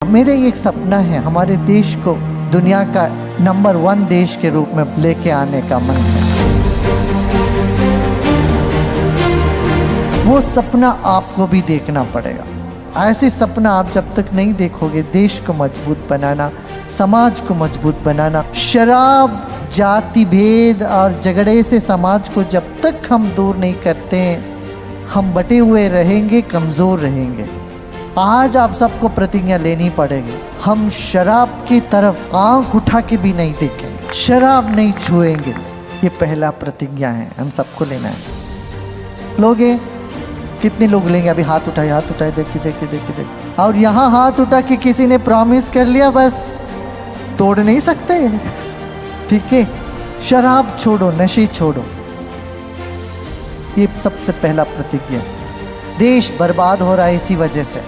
मेरे एक सपना है हमारे देश को दुनिया का नंबर 1 देश के रूप में लेके आने का मन है। वो सपना आपको भी देखना पड़ेगा। ऐसे सपना आप जब तक नहीं देखोगे, देश को मजबूत बनाना, समाज को मजबूत बनाना, शराब, जाति भेद और झगड़े से समाज को जब तक हम दूर नहीं करते हैं, हम बटे हुए रहेंगे, कमज़ोर रहेंगे। आज आप सबको प्रतिज्ञा लेनी पड़ेगी। हम शराब की तरफ आंख उठा के भी नहीं देखेंगे, शराब नहीं छुएंगे। ये पहला प्रतिज्ञा है, हम सबको लेना है। लोगे कितने लोग लेंगे? अभी हाथ उठाए, देखिए। और यहाँ हाथ उठा के किसी ने प्रॉमिस कर लिया, बस तोड़ नहीं सकते। ठीक है, शराब छोड़ो, नशे छोड़ो। ये सबसे पहला प्रतिज्ञा। देश बर्बाद हो रहा है इसी वजह से।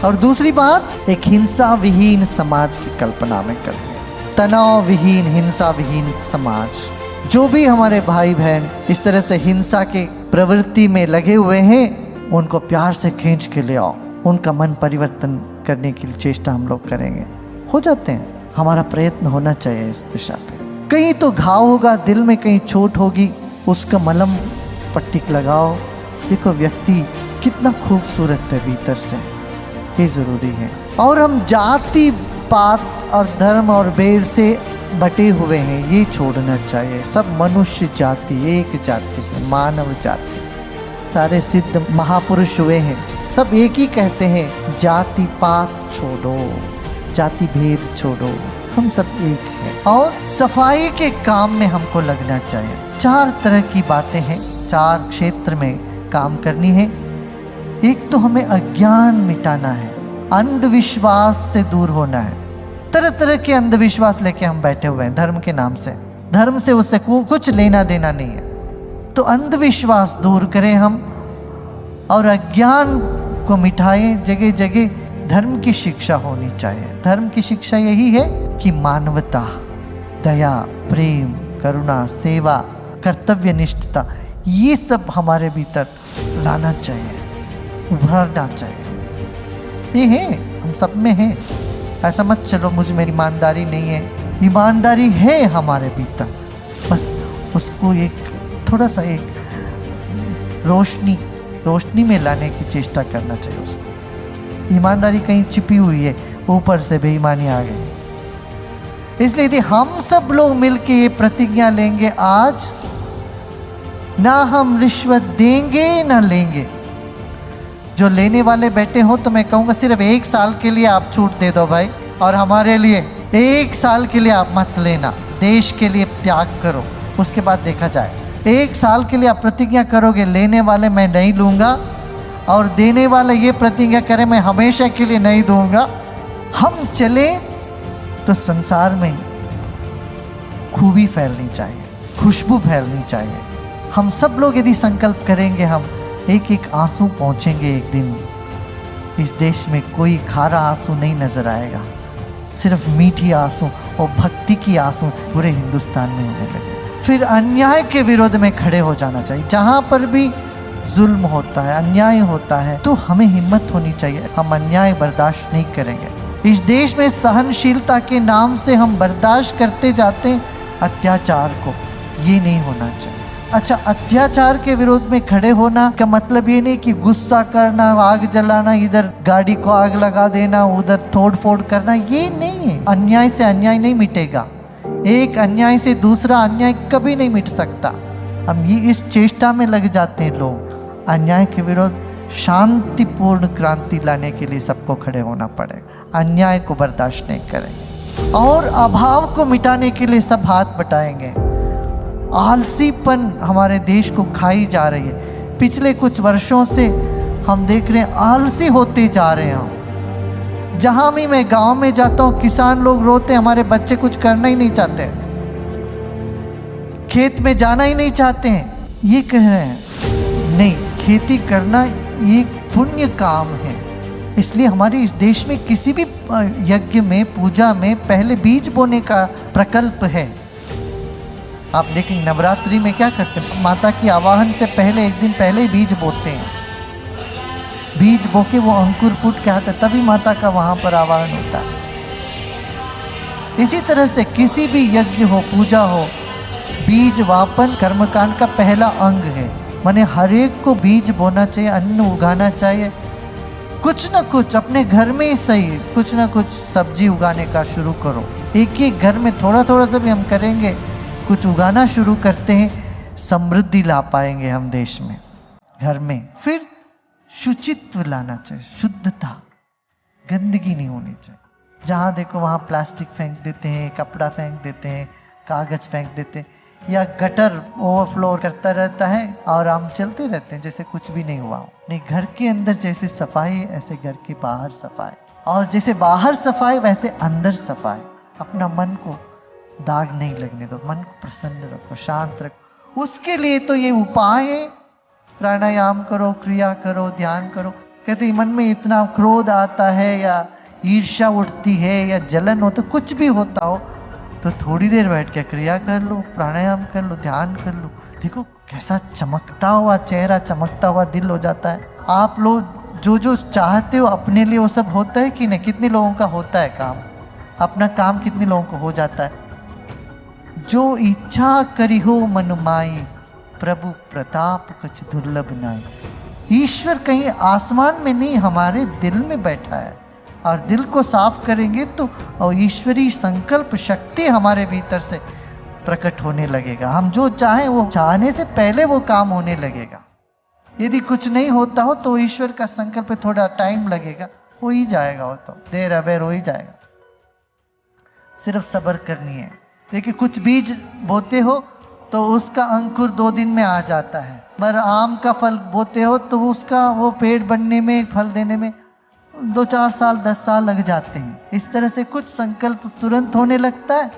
और दूसरी बात, एक हिंसा विहीन समाज की कल्पना में करें। तनाव विहीन, हिंसा विहीन समाज। जो भी हमारे भाई बहन इस तरह से हिंसा के प्रवृत्ति में लगे हुए हैं, उनको प्यार से खींच के ले आओ। उनका मन परिवर्तन करने की चेष्टा हम लोग करेंगे। हो जाते हैं, हमारा प्रयत्न होना चाहिए इस दिशा पे। कहीं तो घाव होगा दिल में, कहीं चोट होगी, उसका मलहम पट्टी लगाओ। देखो व्यक्ति कितना खूबसूरत है भीतर से, ये जरूरी है। और हम जाति पात और धर्म और भेद से बटे हुए हैं, ये छोड़ना चाहिए। सब मनुष्य जाति, एक जाति है, मानव जाति। सारे सिद्ध महापुरुष हुए हैं, सब एक ही कहते हैं, जाति पात छोड़ो, जाति भेद छोड़ो, हम सब एक हैं। और सफाई के काम में हमको लगना चाहिए। 4 तरह की बातें हैं, 4 क्षेत्र में काम करनी है। एक तो हमें अज्ञान मिटाना है, अंधविश्वास से दूर होना है। तरह तरह के अंधविश्वास लेके हम बैठे हुए हैं धर्म के नाम से। धर्म से उससे कुछ लेना देना नहीं है। तो अंधविश्वास दूर करें हम, और अज्ञान को मिटाएं। जगह जगह धर्म की शिक्षा होनी चाहिए। धर्म की शिक्षा यही है कि मानवता, दया, प्रेम, करुणा, सेवा, कर्तव्य निष्ठता, ये सब हमारे भीतर लाना चाहिए, उभरना चाहिए। ये है, हम सब में है। ऐसा मत चलो मुझ में ईमानदारी नहीं है। ईमानदारी है हमारे भीतर, बस उसको एक थोड़ा सा एक रोशनी में लाने की चेष्टा करना चाहिए। उसको ईमानदारी कहीं छिपी हुई है, ऊपर से बेईमानी आ गई। इसलिए यदि हम सब लोग मिलकर ये प्रतिज्ञा लेंगे, आज ना हम रिश्वत देंगे ना लेंगे। जो लेने वाले बैठे हो तो मैं कहूँगा सिर्फ 1 साल के लिए आप छूट दे दो भाई, और हमारे लिए 1 साल के लिए आप मत लेना। देश के लिए त्याग करो, उसके बाद देखा जाए। 1 साल के लिए आप प्रतिज्ञा करोगे, लेने वाले मैं नहीं लूँगा, और देने वाले ये प्रतिज्ञा करे मैं हमेशा के लिए नहीं दूँगा। हम चले तो संसार में खूबी फैलनी चाहिए, खुशबू फैलनी चाहिए। हम सब लोग यदि संकल्प करेंगे, हम एक एक आंसू पहुँचेंगे एक दिन। इस देश में कोई खारा आंसू नहीं नजर आएगा, सिर्फ मीठी आंसू और भक्ति की आंसू पूरे हिंदुस्तान में होने लगे। फिर अन्याय के विरोध में खड़े हो जाना चाहिए। जहाँ पर भी जुल्म होता है, अन्याय होता है, तो हमें हिम्मत होनी चाहिए। हम अन्याय बर्दाश्त नहीं करेंगे। इस देश में सहनशीलता के नाम से हम बर्दाश्त करते जाते हैं अत्याचार को, ये नहीं होना चाहिए। अच्छा, अत्याचार के विरोध में खड़े होना का मतलब ये नहीं कि गुस्सा करना, आग जलाना, इधर गाड़ी को आग लगा देना, उधर तोड़ फोड़ करना, ये नहीं है। अन्याय से अन्याय नहीं मिटेगा। एक अन्याय से दूसरा अन्याय कभी नहीं मिट सकता। हम ये इस चेष्टा में लग जाते हैं लोग। अन्याय के विरोध शांतिपूर्ण क्रांति लाने के लिए सबको खड़े होना पड़ेगा। अन्याय को बर्दाश्त नहीं करेंगे, और अभाव को मिटाने के लिए सब हाथ बटाएंगे। आलसीपन हमारे देश को खाई जा रही है। पिछले कुछ वर्षों से हम देख रहे हैं आलसी होते जा रहे हैं। जहाँ भी मैं गांव में जाता हूँ, किसान लोग रोते, हमारे बच्चे कुछ करना ही नहीं चाहते, खेत में जाना ही नहीं चाहते हैं। ये कह रहे हैं नहीं, खेती करना ये पुण्य काम है। इसलिए हमारे इस देश में किसी भी यज्ञ में, पूजा में पहले बीज बोने का प्रकल्प है। आप देखेंगे नवरात्रि में क्या करते हैं, माता की आवाहन से पहले 1 दिन पहले ही बीज बोते हैं। बीज बोके वो अंकुर फूट के आता है, तभी माता का वहां पर आवाहन होता है। इसी तरह से किसी भी यज्ञ हो, पूजा हो, बीज वापन कर्मकांड का पहला अंग है। माने हर एक को बीज बोना चाहिए, अन्न उगाना चाहिए। कुछ ना कुछ अपने घर में ही सही, कुछ ना कुछ सब्जी उगाने का शुरू करो। एक एक घर में थोड़ा थोड़ा सा भी हम करेंगे, कुछ उगाना शुरू करते हैं, समृद्धि ला पाएंगे हम देश में, घर में। फिर शुचित्व लाना चाहिए, शुद्धता, गंदगी नहीं होनी चाहिए। जहाँ देखो वहाँ प्लास्टिक फेंक देते हैं, कपड़ा फेंक देते हैं, कागज फेंक देते हैं, या गटर ओवरफ्लो करता रहता है और हम चलते रहते हैं जैसे कुछ भी नहीं हुआ हो। नहीं, घर के अंदर जैसे सफाई ऐसे घर के बाहर सफाई, और जैसे बाहर सफाई वैसे अंदर सफाई। अपना मन को दाग नहीं लगने दो, मन को प्रसन्न रखो, शांत रखो। उसके लिए तो ये उपाय है, प्राणायाम करो, क्रिया करो, ध्यान करो। कहते मन में इतना क्रोध आता है या ईर्ष्या उठती है या जलन हो, तो कुछ भी होता हो तो थोड़ी देर बैठ के क्रिया कर लो, प्राणायाम कर लो, ध्यान कर लो। देखो कैसा चमकता हुआ चेहरा, चमकता हुआ दिल हो जाता है। आप लोग जो जो चाहते हो अपने लिए वो सब होता है कि नहीं? कितने लोगों का होता है काम? अपना काम कितने लोगों को हो जाता है? जो इच्छा करी हो मन माई, प्रभु प्रताप कुछ दुर्लभ नाई। ईश्वर कहीं आसमान में नहीं, हमारे दिल में बैठा है। और दिल को साफ करेंगे तो और ईश्वरीय संकल्प शक्ति हमारे भीतर से प्रकट होने लगेगा। हम जो चाहें वो चाहने से पहले वो काम होने लगेगा। यदि कुछ नहीं होता हो तो ईश्वर का संकल्प थोड़ा टाइम लगेगा, हो ही जाएगा। वो तो देर अबेर हो ही जाएगा, सिर्फ सब्र करनी है। देखिए कुछ बीज बोते हो तो उसका अंकुर 2 दिन में आ जाता है, मगर आम का फल बोते हो तो उसका वो पेड़ बनने में, फल देने में 2-4 साल 10 साल लग जाते हैं। इस तरह से कुछ संकल्प तुरंत होने लगता है,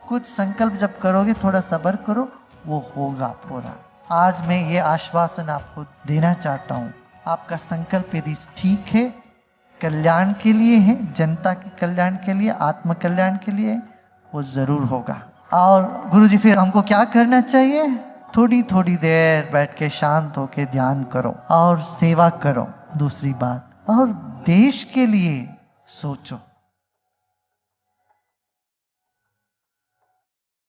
कुछ संकल्प जब करोगे थोड़ा सब्र करो, वो होगा पूरा। आज मैं ये आश्वासन आपको देना चाहता हूँ, आपका संकल्प यदि ठीक है, कल्याण के लिए है, जनता के कल्याण के लिए, आत्म कल्याण के लिए, वो जरूर होगा। और गुरुजी फिर हमको क्या करना चाहिए? थोड़ी थोड़ी देर बैठ के शांत होके ध्यान करो और सेवा करो। दूसरी बात, और देश के लिए सोचो।